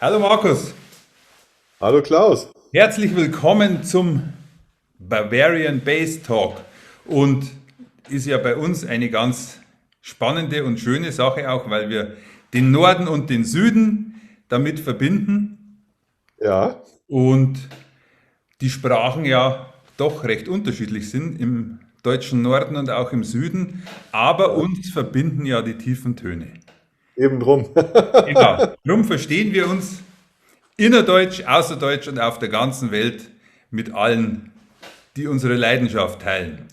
Hallo Markus, Hallo Klaus. herzlich willkommen zum Bavarian Bass Talk. Und ist ja bei uns eine ganz spannende und schöne Sache auch, weil wir den Norden und den Süden damit verbinden Ja, und die Sprachen ja doch recht unterschiedlich sind im deutschen Norden und auch im Süden, aber ja, uns verbinden ja die tiefen Töne. eben drum. Genau. Darum verstehen wir uns innerdeutsch, außerdeutsch und auf der ganzen Welt mit allen, die unsere Leidenschaft teilen.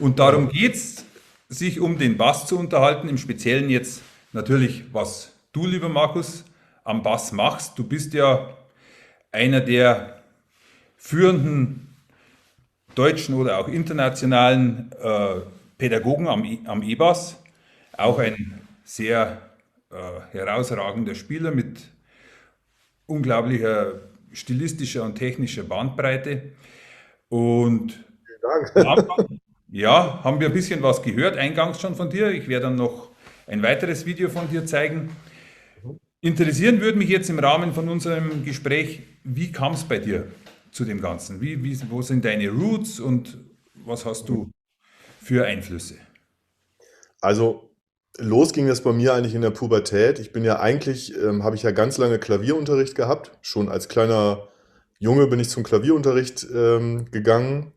Und darum Ja. geht es, sich um den Bass zu unterhalten, im Speziellen jetzt natürlich, was du, lieber Markus, am Bass machst. Du bist ja einer der führenden deutschen oder auch internationalen Pädagogen am E-Bass, auch ein sehr herausragender Spieler mit unglaublicher stilistischer und technischer Bandbreite. Und Vielen am Dank. Anfang, ja, haben wir ein bisschen was gehört, eingangs schon von dir. Ich werde dann noch ein weiteres Video von dir zeigen. Interessieren würde mich jetzt im Rahmen von unserem Gespräch, wie kam es bei dir zu dem Ganzen? Wo sind deine Roots und was hast du für Einflüsse? Also los ging das bei mir eigentlich in der Pubertät. Ich bin ja eigentlich, habe ich ja ganz lange Klavierunterricht gehabt. Schon als kleiner Junge bin ich zum Klavierunterricht gegangen.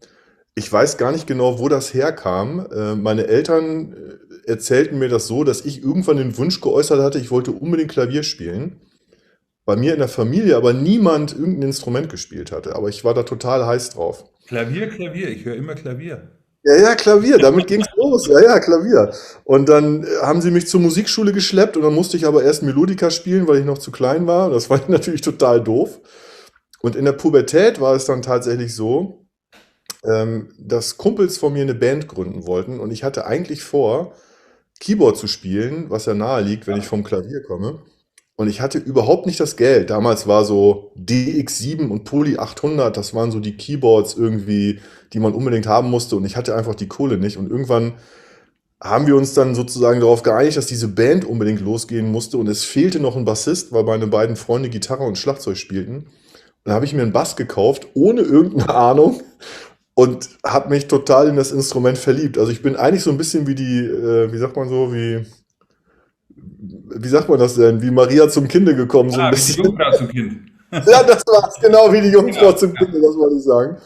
Ich weiß gar nicht genau, wo das herkam. Meine Eltern erzählten mir das so, dass ich irgendwann den Wunsch geäußert hatte, ich wollte unbedingt Klavier spielen. Bei mir in der Familie aber niemand irgendein Instrument gespielt hatte. Aber ich war da total heiß drauf. Klavier, Klavier, ich höre immer Klavier. Ja, ja, Klavier, damit ging's los. Ja, ja, Klavier. Und dann haben sie mich zur Musikschule geschleppt und dann musste ich aber erst Melodika spielen, weil ich noch zu klein war. Das war natürlich total doof. Und in der Pubertät war es dann tatsächlich so, dass Kumpels von mir eine Band gründen wollten und ich hatte eigentlich vor, Keyboard zu spielen, was ja nahe liegt, wenn ich vom Klavier komme. Und ich hatte überhaupt nicht das Geld. Damals war so DX7 und Poly 800, das waren so die Keyboards irgendwie, die man unbedingt haben musste. Und ich hatte einfach die Kohle nicht. Und irgendwann haben wir uns dann sozusagen darauf geeinigt, dass diese Band unbedingt losgehen musste. Und es fehlte noch ein Bassist, weil meine beiden Freunde Gitarre und Schlagzeug spielten. Und dann habe ich mir einen Bass gekauft, ohne irgendeine Ahnung. Und habe mich total in das Instrument verliebt. Also ich bin eigentlich so ein bisschen wie die, wie sagt man so, wie sagt man das denn? Wie Maria zum Kinde gekommen, so ein Ah, wie die bisschen. Jungfrau zum Kind. Ja, das war's, genau wie die Jungfrau Genau. zum Kinde, das wollte ich sagen.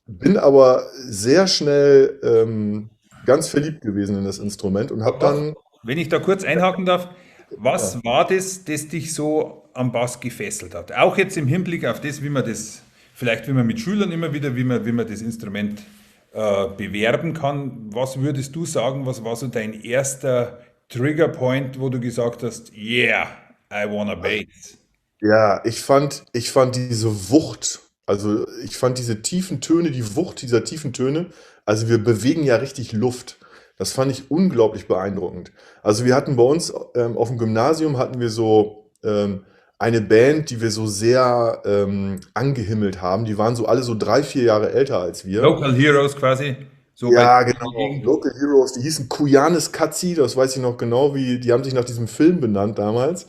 Bin aber sehr schnell ganz verliebt gewesen in das Instrument und habe Was, dann, wenn ich da kurz einhaken darf, ja, was war das, das dich so am Bass gefesselt hat? Auch jetzt im Hinblick auf das, wie man das, vielleicht wie man mit Schülern immer wieder, wie man das Instrument bewerben kann. Was würdest du sagen, was war so dein erster Triggerpoint, wo du gesagt hast, yeah, I wanna bass? ja, ich fand diese Wucht, also ich fand diese tiefen Töne, die Wucht dieser tiefen Töne, also wir bewegen ja richtig Luft. Das fand ich unglaublich beeindruckend. Also wir hatten bei uns auf dem Gymnasium hatten wir so eine Band, die wir so sehr angehimmelt haben. Die waren so alle so 3, 4 Jahre älter als wir. Local Heroes quasi, so bei Ja, dir in der genau. Gegend. Local Heroes, die hießen Kujanis Katzi, das weiß ich noch genau, wie, die haben sich nach diesem Film benannt damals.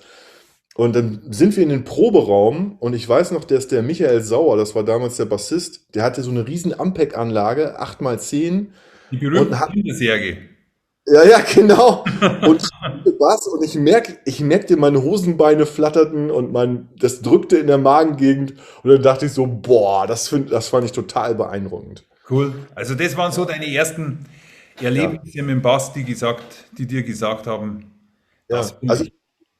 Und dann sind wir in den Proberaum und ich weiß noch, dass der Michael Sauer, das war damals der Bassist, der hatte so eine riesen Ampeg-Anlage, 8x10 Die und berühmte hat, Kindersärge. ja, ja, genau, und spielte Bass und ich merkte, meine Hosenbeine flatterten und das drückte in der Magengegend und dann dachte ich so, boah, das fand ich total beeindruckend. Cool. Also das waren so deine ersten Ja, Erlebnisse mit dem Bass, die dir gesagt haben, das ja. will Also ich.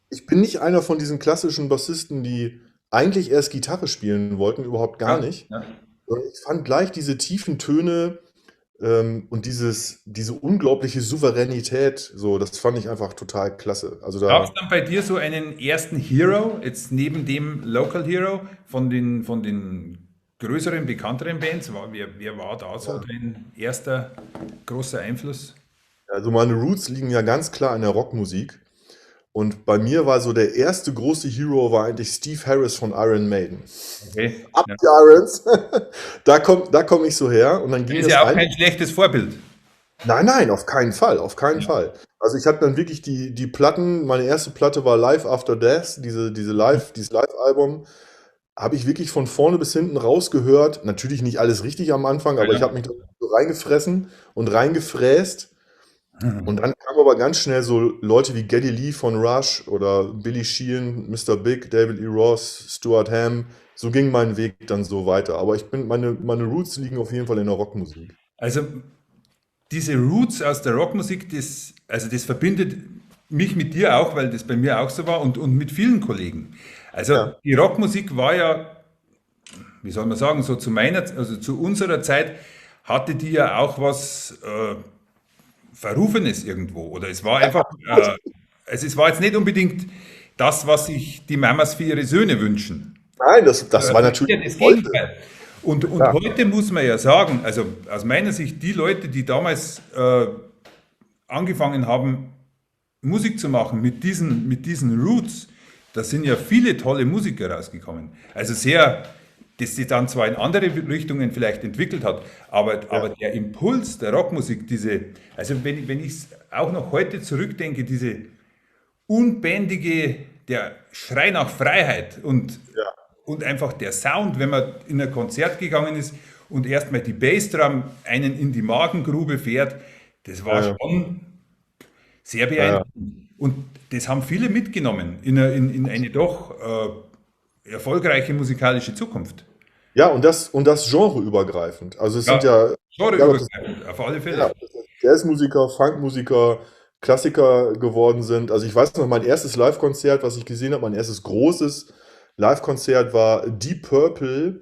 ich bin nicht einer von diesen klassischen Bassisten, die eigentlich erst Gitarre spielen wollten, überhaupt gar Ja, nicht. ja. Und ich fand gleich diese tiefen Töne und diese unglaubliche Souveränität, so, das fand ich einfach total klasse. Also Gab es da, dann bei dir so einen ersten Hero, jetzt neben dem Local Hero, von den größeren, bekannteren Bands? Wer war da so ja. dein erster großer Einfluss? Also meine Roots liegen ja ganz klar in der Rockmusik. Und bei mir war so der erste große Hero war eigentlich Steve Harris von Iron Maiden. Okay. Up Ja. the Irons. Da komm ich so her. Und dann Der ging ist das ja auch ein. kein schlechtes Vorbild. Nein, nein, auf keinen Fall, auf keinen Ja. Fall. Also ich habe dann wirklich die Platten, meine erste Platte war Live After Death, dieses Live-Album, habe ich wirklich von vorne bis hinten rausgehört. Natürlich nicht alles richtig am Anfang, Ja, aber ich ja. habe mich da so reingefressen und reingefräst. Und Mhm. dann kamen aber ganz schnell so Leute wie Geddy Lee von Rush oder Billy Sheehan, Mr. Big, David Lee Roth, Stuart Hamm. So ging mein Weg dann so weiter. Aber meine Roots liegen auf jeden Fall in der Rockmusik. Also diese Roots aus der Rockmusik, also das verbindet mich mit dir auch, weil das bei mir auch so war und mit vielen Kollegen. Also Ja, die Rockmusik war ja, wie soll man sagen, so also zu unserer Zeit hatte die ja auch was Verrufenes irgendwo. Oder es war einfach, es war jetzt nicht unbedingt das, was sich die Mamas für ihre Söhne wünschen. nein, das war natürlich Ja, das heute. Gegenteil. Und Ja, heute muss man ja sagen, also aus meiner Sicht, die Leute, die damals angefangen haben, Musik zu machen mit diesen Roots, da sind ja viele tolle Musiker rausgekommen. Also sehr, das sich dann zwar in andere Richtungen vielleicht entwickelt hat, aber ja, der Impuls der Rockmusik, also wenn ich es auch noch heute zurückdenke, diese unbändige, der Schrei nach Freiheit ja, und einfach der Sound, wenn man in ein Konzert gegangen ist und erstmal die Bassdrum einen in die Magengrube fährt, das war ja, schon sehr ja, ja. beeindruckend. Und das haben viele mitgenommen in eine doch erfolgreiche musikalische Zukunft. Ja, und das genreübergreifend. Also es sind Ja, ja, egal ob das, genreübergreifend, auf alle ja, Fälle. ob das Jazzmusiker, Funkmusiker, Klassiker geworden sind. Also ich weiß noch, mein erstes Live-Konzert, was ich gesehen habe, mein erstes großes Live-Konzert war Deep Purple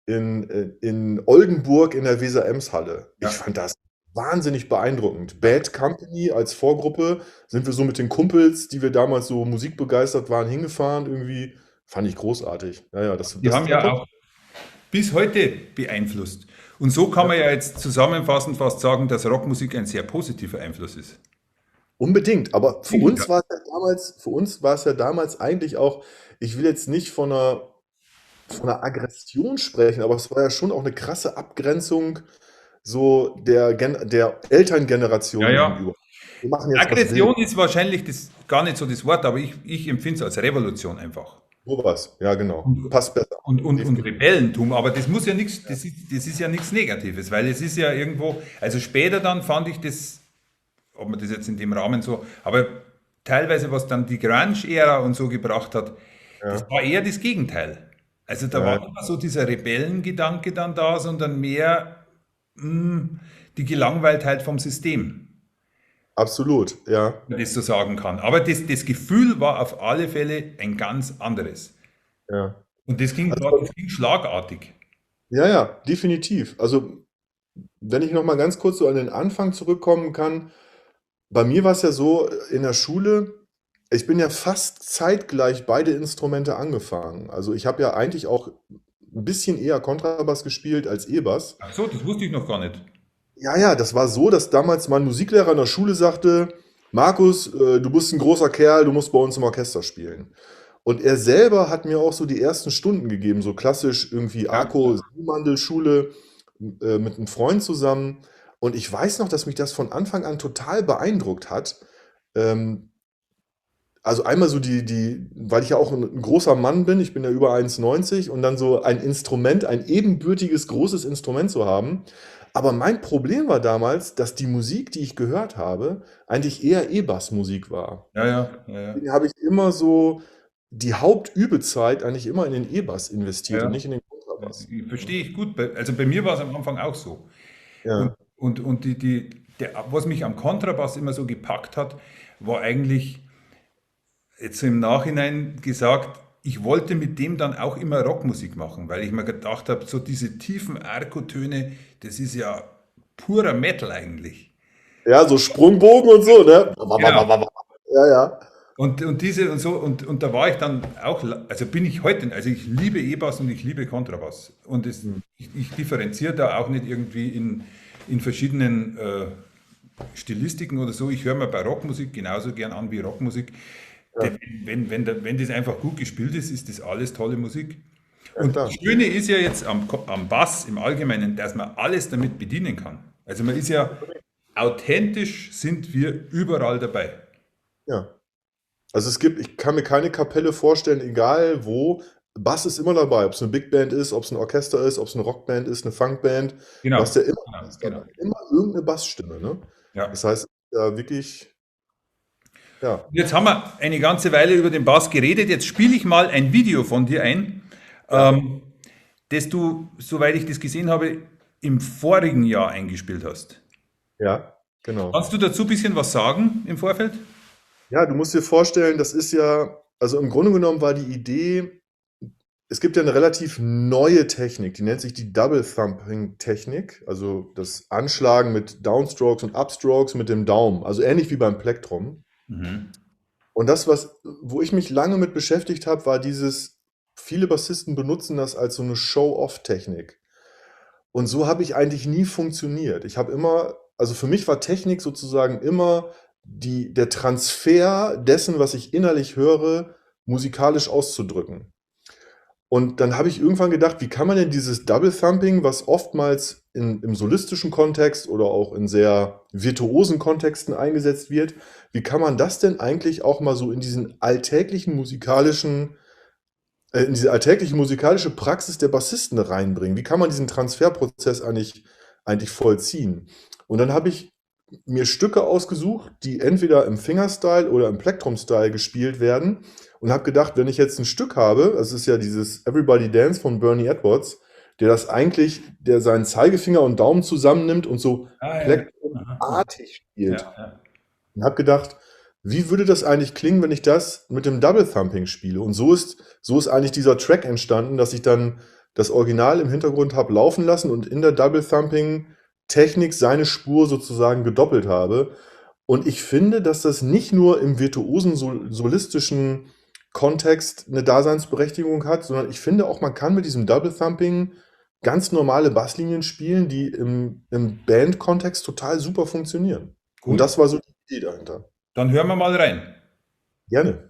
in Oldenburg in der Weser-Ems-Halle. Ich Ja. fand das wahnsinnig beeindruckend. Bad Company als Vorgruppe sind wir so mit den Kumpels, die wir damals so musikbegeistert waren, hingefahren. Irgendwie fand ich großartig. Ja, ja, Die haben da ja kommt. auch bis heute beeinflusst. Und so kann man ja jetzt zusammenfassend fast sagen, dass Rockmusik ein sehr positiver Einfluss ist. Unbedingt, aber Ja, für uns war es ja damals eigentlich auch, ich will jetzt nicht von einer Aggression sprechen, aber es war ja schon auch eine krasse Abgrenzung so der ja. Elterngeneration Ja. gegenüber. Wir machen jetzt was Aggression Wildes. ist wahrscheinlich gar nicht so das Wort, aber ich empfinde es als Revolution einfach. Sowas, ja genau. Und, Passt besser. und Definitiv. Rebellentum, aber das muss ja nichts, das ist ja nichts Negatives, weil es ist ja irgendwo, also später dann fand ich das, ob man das jetzt in dem Rahmen so, aber teilweise, was dann die Grunge-Ära und so gebracht hat, das Ja, war eher das Gegenteil. Also da war ja, nicht mehr so dieser Rebellengedanke dann da, sondern mehr die Gelangweiltheit vom System, absolut, ja, wenn man das so sagen kann. Aber das Gefühl war auf alle Fälle ein ganz anderes. ja. Und Also, das ging schlagartig. ja, ja, definitiv. Also, wenn ich noch mal ganz kurz so an den Anfang zurückkommen kann, bei mir war es ja so in der Schule, ich bin ja fast zeitgleich beide Instrumente angefangen. Also ich habe ja eigentlich auch ein bisschen eher Kontrabass gespielt als E-Bass. Ach so, das wusste ich noch gar nicht. Ja, ja, das war so, dass damals mein Musiklehrer in der Schule sagte, Markus, du bist ein großer Kerl, du musst bei uns im Orchester spielen. Und er selber hat mir auch so die ersten Stunden gegeben, so klassisch irgendwie Ja, Arco Simandl-Schule mit einem Freund zusammen. Und ich weiß noch, dass mich das von Anfang an total beeindruckt hat. Ähm, also einmal so weil ich ja auch ein großer Mann bin, ich bin ja über 1,90 und dann so ein Instrument, ein ebenbürtiges, großes Instrument zu haben. Aber mein Problem war damals, dass die Musik, die ich gehört habe, eigentlich eher E-Bass-Musik war. ja, ja, ja, ja. Deswegen habe ich immer so die Hauptübezeit eigentlich immer in den E-Bass Ja, investiert und ja. nicht in den Kontrabass. Verstehe ich gut. Also bei mir war es am Anfang auch so. Und, Ja, und was mich am Kontrabass immer so gepackt hat, war eigentlich jetzt so im Nachhinein gesagt, ich wollte mit dem dann auch immer Rockmusik machen, weil ich mir gedacht habe, so diese tiefen Ergo-Töne, das ist ja purer Metal eigentlich. ja, so Sprungbogen und so, ne? Genau. Ja, ja. Und diese und so, und da war ich dann auch, also bin ich heute, also ich liebe E-Bass und ich liebe Kontrabass. Und Hm. ich differenziere da auch nicht irgendwie in verschiedenen Stilistiken oder so. Ich höre mir bei Rockmusik genauso gern an wie Rockmusik. Ja, Denn wenn das einfach gut gespielt ist, ist das alles tolle Musik. ja, Und das klar. Schöne ist ja jetzt am Bass im Allgemeinen, dass man alles damit bedienen kann. Also man ist ja authentisch sind wir überall dabei. Ja. Also ich kann mir keine Kapelle vorstellen, egal wo. Bass ist immer dabei, ob es eine Big Band ist, ob es ein Orchester ist, ob es eine Rockband ist, eine Funkband. Du hast Genau, ja immer genau, Bass genau. dabei, immer irgendeine Bassstimme, ne? Ja. Das heißt, ja, wirklich, ja, Jetzt haben wir eine ganze Weile über den Bass geredet. Jetzt spiele ich mal ein Video von dir ein, ja, ähm, das du, soweit ich das gesehen habe, im vorigen Jahr eingespielt hast. ja, genau. Kannst du dazu ein bisschen was sagen im Vorfeld? Ja, du musst dir vorstellen, das ist ja, also im Grunde genommen war die Idee, es gibt ja eine relativ neue Technik, die nennt sich die Double Thumping Technik, also das Anschlagen mit Downstrokes und Upstrokes mit dem Daumen, also ähnlich wie beim Plektrum. Mhm. Und wo ich mich lange mit beschäftigt habe, war viele Bassisten benutzen das als so eine Show-off-Technik. Und so habe ich eigentlich nie funktioniert. Also für mich war Technik sozusagen immer der Transfer dessen, was ich innerlich höre, musikalisch auszudrücken. Und dann habe ich irgendwann gedacht, wie kann man denn dieses Double Thumping, was oftmals im solistischen Kontext oder auch in sehr virtuosen Kontexten eingesetzt wird, wie kann man das denn eigentlich auch mal so in diese alltägliche musikalische Praxis der Bassisten reinbringen? Wie kann man diesen Transferprozess eigentlich vollziehen? Und dann habe ich mir Stücke ausgesucht, die entweder im Fingerstyle oder im Plektrum-Style gespielt werden und habe gedacht, wenn ich jetzt ein Stück habe, das ist ja dieses Everybody Dance von Bernie Edwards, der seinen Zeigefinger und Daumen zusammennimmt und so Ah, ja, ja. Aha, aha. plektrumartig spielt. Ja, ja. Und habe gedacht, wie würde das eigentlich klingen, wenn ich das mit dem Double Thumping spiele? Und so ist eigentlich dieser Track entstanden, dass ich dann das Original im Hintergrund habe laufen lassen und in der Double Thumping Technik seine Spur sozusagen gedoppelt habe. Und ich finde, dass das nicht nur im virtuosen solistischen Kontext eine Daseinsberechtigung hat, sondern ich finde auch, man kann mit diesem Double Thumping ganz normale Basslinien spielen, die im Band-Kontext total super funktionieren. Und Gut, das war so die Idee dahinter. dann hören wir mal rein. Gerne.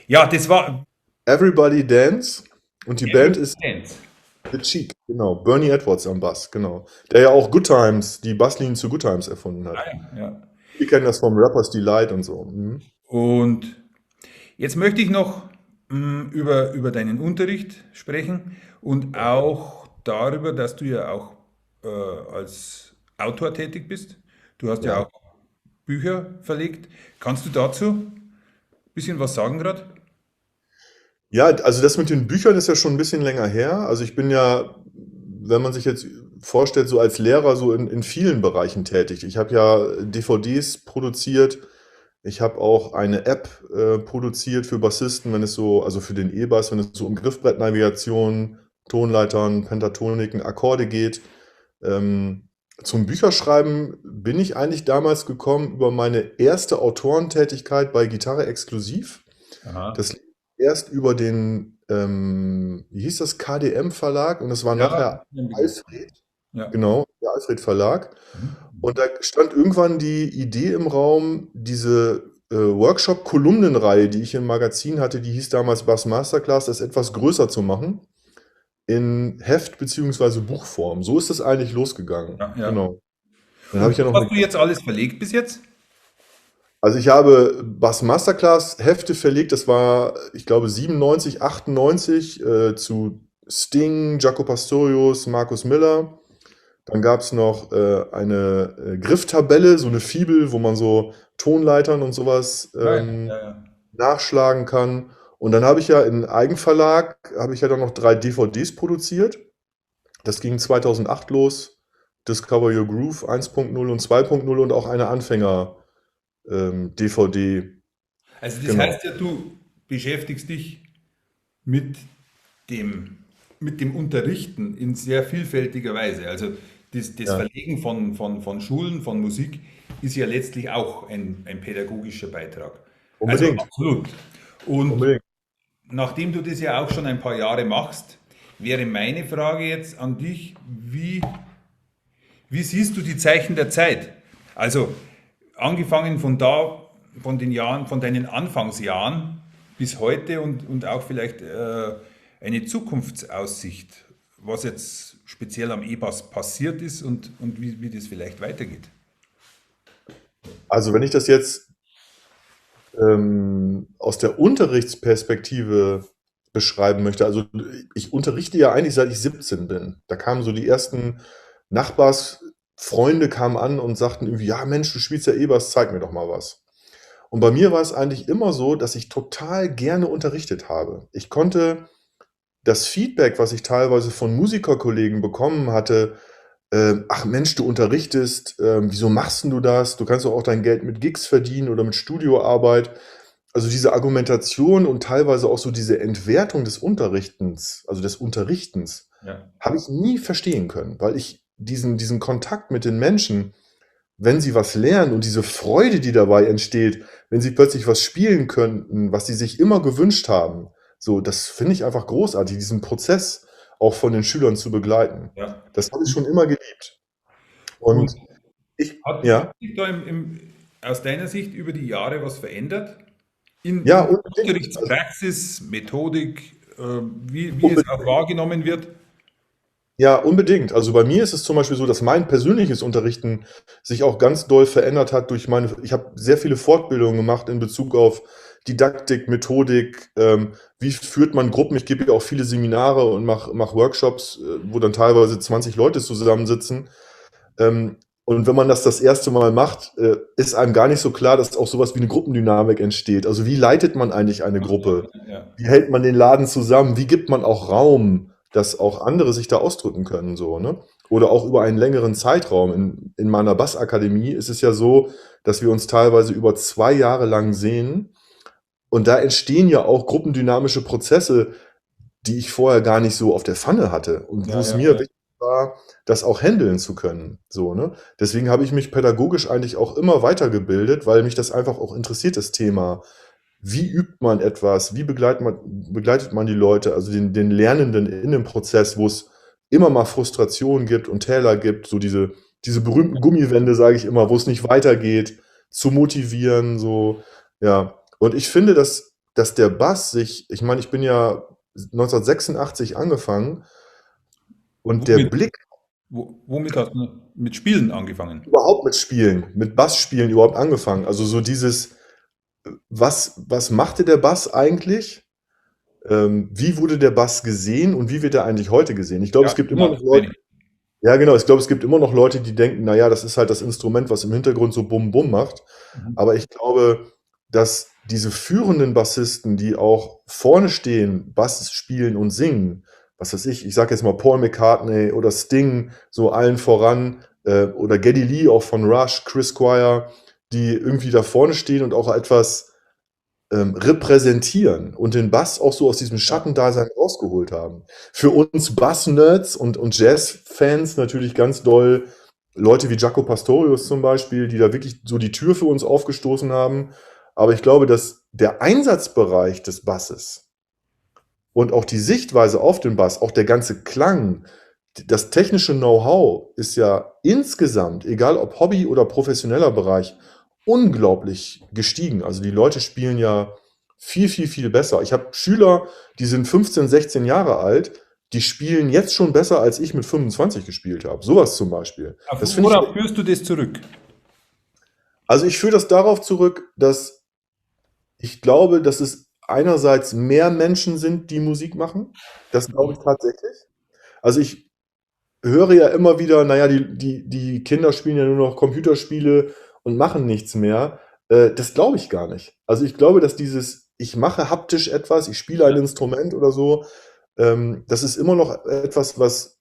Ja, das war Everybody Dance und die Band Every ist Dance. The Cheek, genau. Bernie Edwards am Bass, genau. Der ja auch Good Times, die Basslinien zu Good Times erfunden Ah, hat. ja, ja. Wir kennen das vom Rappers Delight und so. Mhm. Und jetzt möchte ich noch über deinen Unterricht sprechen und auch darüber, dass du ja auch als Autor tätig bist. Du hast ja Ja. auch Bücher verlegt. Kannst du dazu ein bisschen was sagen gerade? Ja, also das mit den Büchern ist ja schon ein bisschen länger her. Also ich bin ja, wenn man sich jetzt vorstellt, so als Lehrer so in vielen Bereichen tätig. Ich habe ja DVDs produziert. Ich habe auch eine App produziert für Bassisten, also für den E-Bass, wenn es so um Griffbrettnavigation, Tonleitern, Pentatoniken, Akkorde geht. Ähm, Zum Bücherschreiben bin ich eigentlich damals gekommen über meine erste Autorentätigkeit bei Gitarre Exklusiv. Aha. Das lief erst über wie hieß das, KDM-Verlag und das war Ja, nachher ein Begriff. Alfred, Ja. genau, der Alfred Verlag. Mhm. Und da stand irgendwann die Idee im Raum, diese Workshop-Kolumnenreihe, die ich im Magazin hatte, die hieß damals Bass Masterclass, das etwas größer zu machen, in Heft- bzw. Buchform. So ist das eigentlich losgegangen. Ja, ja. Genau. Dann habe Und ich ja was noch hast eine. du jetzt alles verlegt bis jetzt? Also ich habe Bass Masterclass Hefte verlegt, das war, ich glaube, 97, 98 zu Sting, Jaco Pastorius, Markus Miller. Dann gab es noch eine Grifftabelle, so eine Fibel, wo man so Tonleitern und sowas Ja, ja, ja, ja. nachschlagen kann. Und dann habe ich ja in Eigenverlag, habe ich ja dann noch 3 DVDs produziert. Das ging 2008 los. Discover Your Groove 1.0 und 2.0 und auch eine Anfänger DVD. Also das Genau. heißt ja, du beschäftigst dich mit dem, mit dem Unterrichten in sehr vielfältiger Weise. Also das Ja, Verlegen von Schulen, von Musik ist ja letztlich auch ein pädagogischer Beitrag. Also unbedingt. absolut. Und Unbedingt. nachdem du das ja auch schon ein paar Jahre machst, wäre meine Frage jetzt an dich, wie siehst du die Zeichen der Zeit? Also angefangen von da, von den Jahren, von deinen Anfangsjahren bis heute und auch vielleicht eine Zukunftsaussicht, was jetzt speziell am E-Bass passiert ist und wie das vielleicht weitergeht. Also wenn ich das jetzt aus der Unterrichtsperspektive beschreiben möchte, also ich unterrichte ja eigentlich seit ich 17 bin. Da kamen so die ersten Nachbarsfreunde kamen an und sagten irgendwie, ja Mensch, du spielst ja E-Bass, zeig mir doch mal was. Und bei mir war es eigentlich immer so, dass ich total gerne unterrichtet habe. Ich konnte das Feedback, was ich teilweise von Musikerkollegen bekommen hatte, ach Mensch, du unterrichtest, wieso machst denn du das? Du kannst doch auch dein Geld mit Gigs verdienen oder mit Studioarbeit. Also diese Argumentation und teilweise auch so diese Entwertung des Unterrichtens, also des Unterrichtens, Ja, habe ich nie verstehen können, weil ich diesen Kontakt mit den Menschen, wenn sie was lernen und diese Freude, die dabei entsteht, wenn sie plötzlich was spielen könnten, was sie sich immer gewünscht haben, so, das finde ich einfach großartig, diesen Prozess auch von den Schülern zu begleiten. ja. Das habe ich schon immer geliebt. Und Und ich, hat ja, sich da aus deiner Sicht über die Jahre was verändert? ja, In unbedingt. Also Unterrichtspraxis, Methodik, wie es auch unbedingt. wahrgenommen wird? Ja, unbedingt. Also bei mir ist es zum Beispiel so, dass mein persönliches Unterrichten sich auch ganz doll verändert hat durch ich habe sehr viele Fortbildungen gemacht in Bezug auf Didaktik, Methodik, wie führt man Gruppen. Ich gebe ja auch viele Seminare und mach Workshops, wo dann teilweise 20 Leute zusammensitzen. Und wenn man das erste Mal macht, ist einem gar nicht so klar, dass auch sowas wie eine Gruppendynamik entsteht. Also wie leitet man eigentlich eine Gruppe? Ja, Wie hält man den Laden zusammen? Wie gibt man auch Raum, dass auch andere sich da ausdrücken können, so, ne? Oder auch über einen längeren Zeitraum. In meiner Bassakademie ist es ja so, dass wir uns teilweise über 2 Jahre lang sehen. Und da entstehen ja auch gruppendynamische Prozesse, die ich vorher gar nicht so auf der Pfanne hatte und wo ja, es ja, mir ja. wichtig war, das auch handeln zu können. So, ne? Deswegen habe ich mich pädagogisch eigentlich auch immer weitergebildet, weil mich das einfach auch interessiert, das Thema. Wie übt man etwas? Wie begleitet man die Leute, also den Lernenden in dem Prozess, wo es immer mal Frustration gibt und Täler gibt, so diese berühmten Gummiwände, sage ich immer, wo es nicht weitergeht, zu motivieren, so, ja. Und ich finde, dass der Bass sich, ich meine, ich bin ja 1986 angefangen und der Womit, Blick womit hast du mit Spielen angefangen? überhaupt mit Spielen, mit Bassspielen überhaupt angefangen. Also so dieses, was machte der Bass eigentlich? Wie wurde der Bass gesehen und wie wird er eigentlich heute gesehen? Ich glaube, es Ja, gibt immer genau, noch das Leute, meine ich. ja genau, ich glaube, es gibt immer noch Leute, die denken, naja, das ist halt das Instrument, was im Hintergrund so bum bum macht. Mhm. Aber ich glaube, dass diese führenden Bassisten, die auch vorne stehen, Bass spielen und singen, was weiß ich sage jetzt mal Paul McCartney oder Sting, so allen voran, oder Geddy Lee auch von Rush, Chris Squire, die irgendwie da vorne stehen und auch etwas repräsentieren und den Bass auch so aus diesem Ja, Schattendasein rausgeholt haben. Für uns Bass-Nerds und Jazz-Fans natürlich ganz doll Leute wie Jaco Pastorius zum Beispiel, die da wirklich so die Tür für uns aufgestoßen haben. Aber ich glaube, dass der Einsatzbereich des Basses und auch die Sichtweise auf den Bass, auch der ganze Klang, das technische Know-how ist ja insgesamt, egal ob Hobby oder professioneller Bereich, unglaublich gestiegen. Also die Leute spielen ja viel, viel, viel besser. Ich habe Schüler, die sind 15, 16 Jahre alt, die spielen jetzt schon besser, als ich mit 25 gespielt habe. Sowas zum Beispiel. Das finde ich, Worauf führst du das zurück? also ich führe das darauf zurück, dass ich glaube, dass es einerseits mehr Menschen sind, die Musik machen. Das glaube ich tatsächlich. Also ich höre ja immer wieder, naja, die Kinder spielen ja nur noch Computerspiele und machen nichts mehr. Das glaube ich gar nicht. Also ich glaube, dass ich mache haptisch etwas, ich spiele ein Instrument oder so, das ist immer noch etwas, was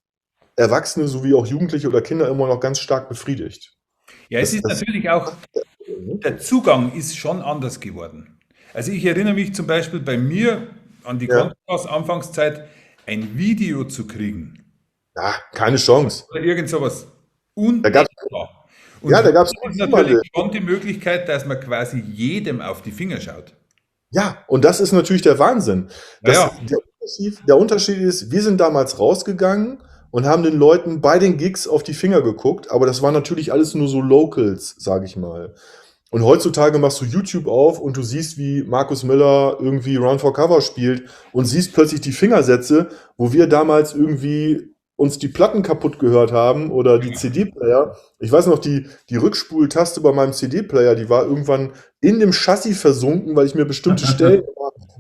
Erwachsene sowie auch Jugendliche oder Kinder immer noch ganz stark befriedigt. Ja, es Das, ist das, natürlich auch, der Zugang ist schon anders geworden. Also ich erinnere mich zum Beispiel bei mir an die ja, Kontrabass-Anfangszeit, ein Video zu kriegen ja, keine Chance. oder irgend sowas Da gab's, undenkbar. ja, Und da heute gab es ist natürlich niemanden. schon die Möglichkeit, dass man quasi jedem auf die Finger schaut. Ja, und das ist natürlich der Wahnsinn. Naja, Der Unterschied ist, wir sind damals rausgegangen und haben den Leuten bei den Gigs auf die Finger geguckt, aber das war natürlich alles nur so Locals, sage ich mal. Und heutzutage machst du YouTube auf und du siehst, wie Markus Miller irgendwie Run for Cover spielt und siehst plötzlich die Fingersätze, wo wir damals irgendwie uns die Platten kaputt gehört haben oder die CD-Player. Ich weiß noch, die Rückspultaste bei meinem CD-Player, die war irgendwann in dem Chassis versunken, weil ich mir bestimmte Stellen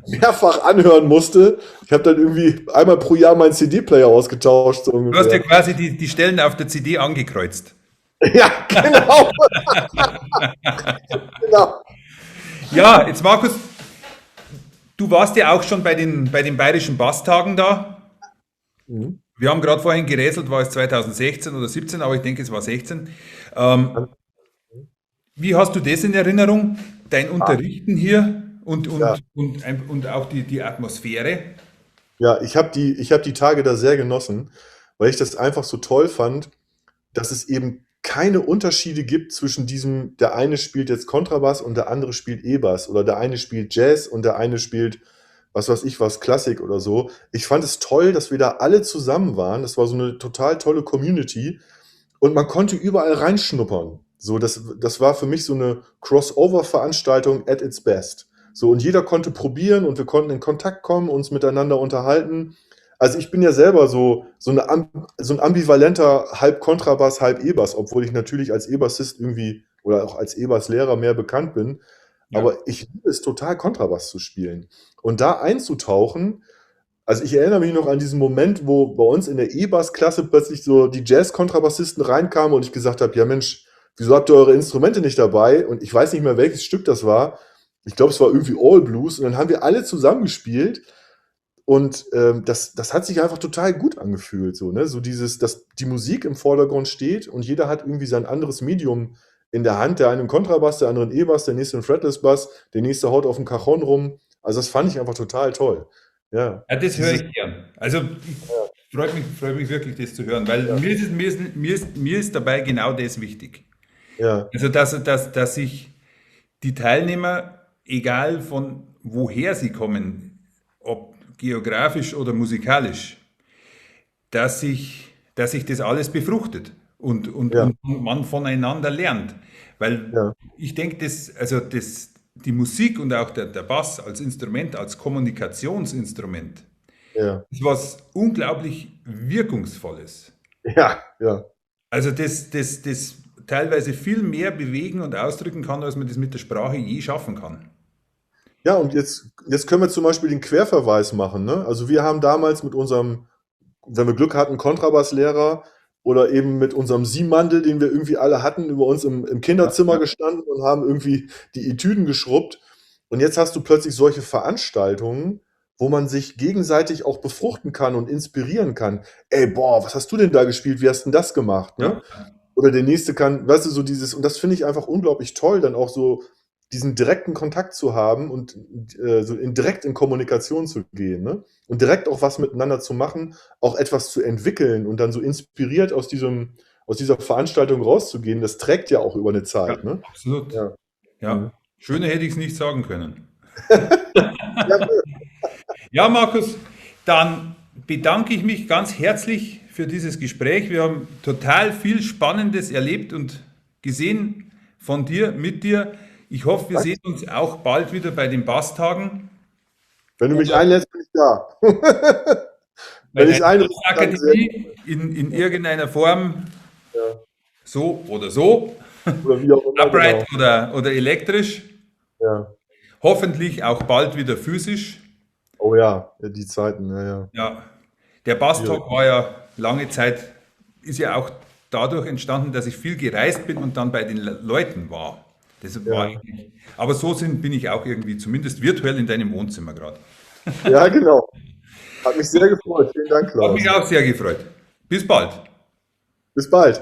mehrfach anhören musste. Ich habe dann irgendwie einmal pro Jahr meinen CD-Player ausgetauscht, so du hast ja ungefähr. quasi die Stellen auf der CD angekreuzt. Ja, genau, genau. Ja, jetzt Markus, du warst ja auch schon bei den Bayerischen Basstagen da. Mhm. Wir haben gerade vorhin gerätselt, war es 2016 oder 17, aber ich denke, es war 16. Ähm, wie hast du das in Erinnerung? Dein Unterrichten hier Ja, und auch die Atmosphäre? ja, ich hab die Tage da sehr genossen, weil ich das einfach so toll fand, dass es eben keine Unterschiede gibt zwischen diesem, der eine spielt jetzt Kontrabass und der andere spielt E-Bass oder der eine spielt Jazz und der eine spielt, was weiß ich was, Klassik oder so. Ich fand es toll, dass wir da alle zusammen waren. Das war so eine total tolle Community und man konnte überall reinschnuppern. So, das war für mich so eine Crossover-Veranstaltung at its best. So, und jeder konnte probieren und wir konnten in Kontakt kommen, uns miteinander unterhalten. Also ich bin ja selber so ein ambivalenter halb Kontrabass, halb E-Bass, obwohl ich natürlich als E-Bassist irgendwie oder auch als E-Bass-Lehrer mehr bekannt bin. Ja. Aber ich liebe es total, Kontrabass zu spielen. Und da einzutauchen, also ich erinnere mich noch an diesen Moment, wo bei uns in der E-Bass-Klasse plötzlich so die Jazz-Kontrabassisten reinkamen und ich gesagt habe, ja Mensch, wieso habt ihr eure Instrumente nicht dabei? Und ich weiß nicht mehr, welches Stück das war. Ich glaube, es war irgendwie All Blues. Und dann haben wir alle zusammen gespielt. Und das hat sich einfach total gut angefühlt. So, ne? So dieses, dass die Musik im Vordergrund steht und jeder hat irgendwie sein anderes Medium in der Hand. Der eine einen Kontrabass, der andere einen E-Bass, der nächste einen Fretless-Bass, der nächste haut auf dem Cajon rum. Also das fand ich einfach total toll. Ja, Ja, das höre dieses, ich gern. Also ich freut mich wirklich, das zu hören, weil ja, mir ist dabei genau das wichtig. ja, Also, dass sich die Teilnehmer, egal von woher sie kommen, ob geografisch oder musikalisch, dass sich das alles befruchtet ja, und man voneinander lernt. Weil ja, ich denke, die Musik und auch der Bass als Instrument, als Kommunikationsinstrument, ja, ist was unglaublich Wirkungsvolles. ja, ja. Also das teilweise viel mehr bewegen und ausdrücken kann, als man das mit der Sprache je schaffen kann. Ja, und jetzt können wir zum Beispiel den Querverweis machen. Ne? Also wir haben damals mit unserem, wenn wir Glück hatten, Kontrabasslehrer oder eben mit unserem Siemandel, den wir irgendwie alle hatten, über uns im Kinderzimmer Ja, gestanden und haben irgendwie die Etüden geschrubbt. Und jetzt hast du plötzlich solche Veranstaltungen, wo man sich gegenseitig auch befruchten kann und inspirieren kann. Ey, boah, was hast du denn da gespielt? Wie hast denn das gemacht? ja, Ne? Oder der nächste kann, weißt du, so dieses, und das finde ich einfach unglaublich toll, dann auch so diesen direkten Kontakt zu haben und so direkt in Kommunikation zu gehen, ne? Und direkt auch was miteinander zu machen, auch etwas zu entwickeln und dann so inspiriert aus dieser Veranstaltung rauszugehen, das trägt ja auch über eine ja, Zeit, ne? absolut. Ja. Ja, Mhm. schöner hätte ich es nicht sagen können. Ja, Ja, Markus, dann bedanke ich mich ganz herzlich für dieses Gespräch. Wir haben total viel Spannendes erlebt und gesehen von dir, mit dir. Ich hoffe, wir sehen uns auch bald wieder bei den Basstagen Wenn du mich oder einlädst, bin ich da. bei Wenn ich deiner einrufe, dann sehr. Bastakademie in irgendeiner Form, Ja. so oder so, Oder wie auch immer, upright genau. oder elektrisch. Ja. Hoffentlich auch bald wieder physisch. Oh ja, ja, die Zeiten, ja, ja. Ja, der Schwierig. Basstalk war ja lange Zeit, ist ja auch dadurch entstanden, dass ich viel gereist bin und dann bei den Leuten war. Das war Ja. eigentlich, aber so bin ich auch irgendwie, zumindest virtuell in deinem Wohnzimmer gerade. Ja, genau. Hat mich sehr gefreut. Vielen Dank, Hat mich Klaus. auch sehr gefreut. Bis bald. Bis bald.